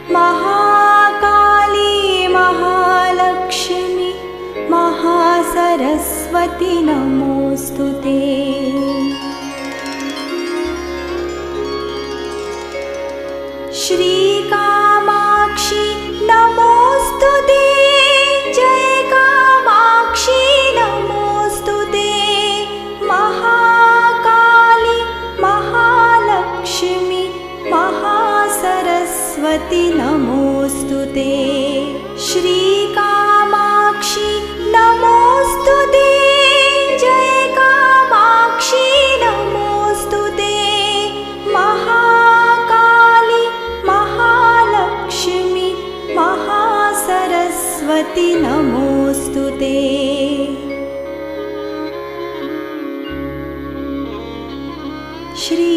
महाकाली महालक्ष्मी महासरस्वती नमोऽस्तुते। श्रीकामाक्षी नमोऽस्तुते, जय कामाक्षी नमोऽस्तुते। महाकाली महालक्ष्मी महासरस्वती नमोऽस्तुते। श्रीकामाक्षी नमोऽस्तुते, जय कामाक्षी नमोऽस्तुते। महाकाली महालक्ष्मी महासरस्वती नमोऽस्तुते। श्री